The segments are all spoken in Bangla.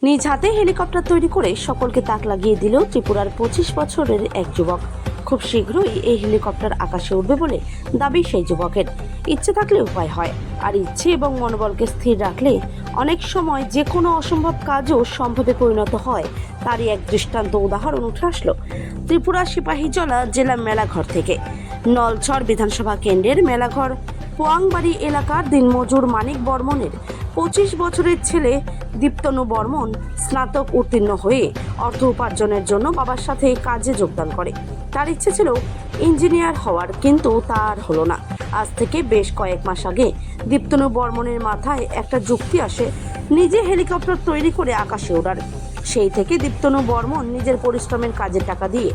নিজ হাতে হেলিকপ্টার তৈরি করে সকলকে তাক লাগিয়ে দিল ত্রিপুরার 25 বছরের এক যুবক। খুব শীঘ্রই এই হেলিকপ্টার আকাশে উঠবে বলে দাবি সেই যুবকের। ইচ্ছে থাকলে উপায় হয়, আর ইচ্ছে এবং মনোবলকে স্থির রাখলে অনেক সময় যে কোনো অসম্ভব কাজও সম্ভবে পরিণত হয়। তারই এক দৃষ্টান্ত উদাহরণ উঠে আসলো ত্রিপুরা সিপাহীজলা জেলা মেলাঘর থেকে। নলছড় বিধানসভা কেন্দ্রের মেলাঘর পোয়াংবাড়ি এলাকার দিনমজুর মানিক বর্মনের 25 বছরের ছেলে দীপ্তনু বর্মন স্নাতক উত্তীর্ণ হয়ে অর্থ উপার্জনের জন্য বাবার সাথে কাজে যোগদান করে। তার ইচ্ছে ছিল ইঞ্জিনিয়ার হওয়ার, কিন্তু তার হলো না। আজ থেকে বেশ কয়েক মাস আগে দীপ্তনু বর্মনের মাথায় একটা যুক্তি আসে, নিজে হেলিকপ্টার তৈরি করে আকাশে ওড়ার। সেই থেকে দীপ্তনু বর্মন নিজের পরিশ্রমের কাজের টাকা দিয়ে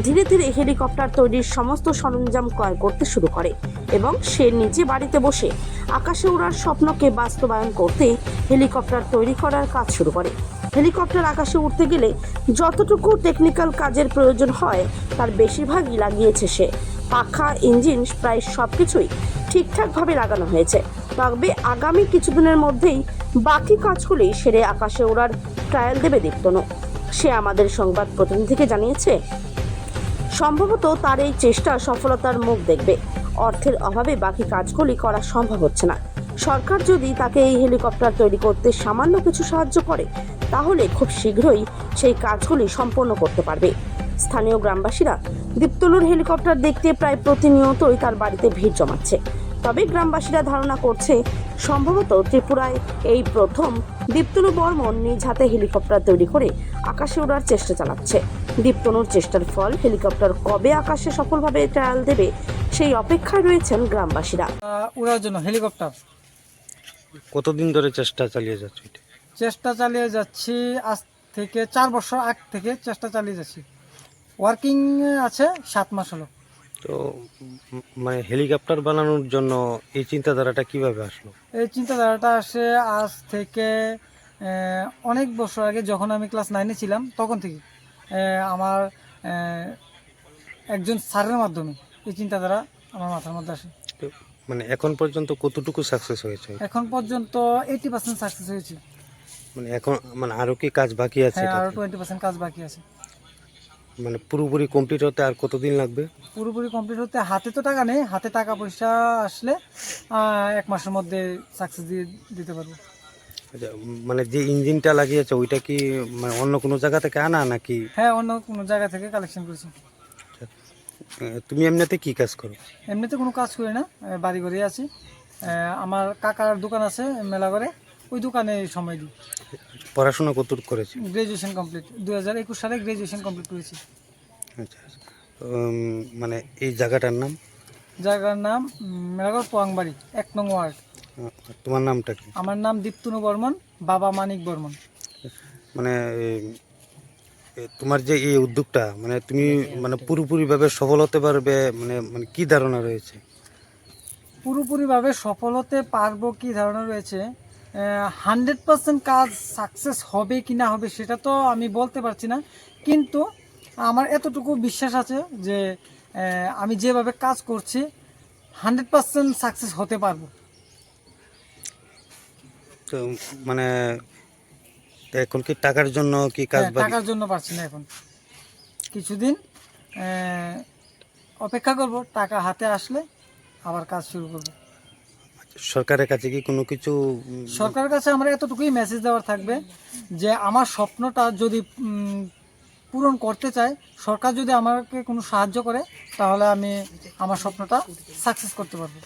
ধীরে ধীরে হেলিকপ্টার তৈরির সমস্ত সরঞ্জাম ক্রয় করতে শুরু করে এবং সে নিজে বাড়িতে বসে আকাশে ওড়ার স্বপ্নকে বাস্তবায়ন করতে হেলিকপ্টার তৈরি করার কাজ শুরু করে। হেলিকপ্টার আকাশে উঠতে গেলে যতটুকু টেকনিক্যাল কাজের প্রয়োজন হয় তার বেশিরভাগই লাগিয়েছে সে। পাখা, ইঞ্জিন, প্রায় সব কিছুই ঠিকঠাকভাবে লাগানো হয়েছে। তবে আগামী কিছুদিনের মধ্যেই বাকি কাজগুলি সেরে আকাশে ওড়ার ট্রায়াল দেবে দীপ্তনু। সে আমাদের সংবাদ প্রতিনিধিকে জানিয়েছে, সম্ভবত তার এই চেষ্টা সফলতার মুখ দেখবে। অর্থের অভাবে বাকি কাজগুলি করা সম্ভব হচ্ছে না। সরকার যদি তাকে এই হেলিকপ্টার তৈরি করতে সামান্য কিছু সাহায্য করে, তাহলে খুব শীঘ্রই সেই কাজগুলি সম্পন্ন করতে পারবে। স্থানীয় গ্রামবাসীরা দীপ্তনুর হেলিকপ্টার দেখতে প্রায় প্রতিনিয়তই তার বাড়িতে ভিড় জমাচ্ছে। তবে গ্রামবাসীরা ধারণা করছে, সম্ভবত ত্রিপুরায় এই প্রথম দীপ্তনু বর্মন নিজ হাতে হেলিকপ্টার তৈরি করে আকাশে ওড়ার চেষ্টা চালাচ্ছে। দীপ্তনুর চেষ্টার ফল হেলিকপ্টার কবে আকাশে সফলভাবে ট্রায়াল দেবে, সেই অপেক্ষায় রয়েছেন গ্রামবাসীরা। উড়ার জন্য হেলিকপ্টার কতদিন ধরে চেষ্টা চালিয়ে যাচ্ছে? চেষ্টা চালিয়ে যাচ্ছি আজ থেকে 4 বছর আগ থেকে চেষ্টা চালিয়ে যাচ্ছি। ওয়ার্কিং আছে 7 মাস হলো। তো মানে হেলিকপ্টার বানানোর জন্য এই চিন্তাধারাটা কিভাবে আসলো? এই চিন্তাধারাটা আসে আজ থেকে অনেক বছর আগে, যখন আমি ক্লাস 9-এ ছিলাম তখন থেকে। আমার একজন স্যারের মাধ্যমে এই চিন্তাধারা আমার মাথার মধ্যে আসে। তো মানে এখন পর্যন্ত কতটুকু সাকসেস হয়েছে? এখন পর্যন্ত 80% সাকসেস হয়েছে। মানে এখন মানে আরো কি কাজ বাকি আছে? হ্যাঁ, আরও 20% কাজ বাকি আছে। মানে পুরোপুরি কমপ্লিট হতে আর কতদিন লাগবে? পুরোপুরি কমপ্লিট হতে হাতে তো টাকা নেই, হাতে টাকা পয়সা আসলে 1 মাসের মধ্যে সাকসেস দিয়ে দিতে পারবো। আচ্ছা, মানে যে ইঞ্জিনটা লাগিয়েছে ওইটা কি মানে অন্য কোনো জায়গা থেকে আনা নাকি? হ্যাঁ, অন্য কোনো জায়গা থেকে কালেকশন করেছি। তুমি এমনিতে কি কাজ করো? এমনিতে কোনো কাজ করি না, বাড়ি ঘরে আছি। আমার কাকার দোকান আছে মেলাঘরে, ওই দোকানে সময় দিই। পড়াশোনা কতটুকু করেছি? গ্র্যাজুয়েশন কমপ্লিট, 2021 সালে গ্র্যাজুয়েশন কমপ্লিট করেছি। আচ্ছা, মানে এই জায়গাটার নাম? জায়গার নাম মেলাঘর পোয়াংবাড়ি, 1 নং ওয়ার্ড। তোমার নামটা কি? আমার নাম দীপ্তনু বর্মন, বাবা মানিক বর্মন। মানে তোমার যে এই উদ্যোগটা, মানে তুমি মানে পুরোপুরিভাবে সফল হতে পারবে মানে মানে কি ধারণা রয়েছে? পুরোপুরিভাবে সফল হতে পারবো কি ধারণা রয়েছে, 100% কাজ সাকসেস হবে কি না হবে সেটা তো আমি বলতে পারছি না, কিন্তু আমার এতটুকু বিশ্বাস আছে যে আমি যেভাবে কাজ করছি 100% সাকসেস হতে পারবো। তো মানে এখন কি টাকার জন্য কি কাজ বাকি? টাকার জন্য পারছি না, এখন কিছুদিন অপেক্ষা করব, টাকা হাতে আসলে আবার কাজ শুরু করব। সরকারের কাছে কি কোনো কিছু? সরকারের কাছে আমার এতটুকুই মেসেজ দেওয়ার থাকবে যে আমার স্বপ্নটা যদি পূরণ করতে চাই, সরকার যদি আমাকে কোনো সাহায্য করে, তাহলে আমি আমার স্বপ্নটা সাকসেস করতে পারবো।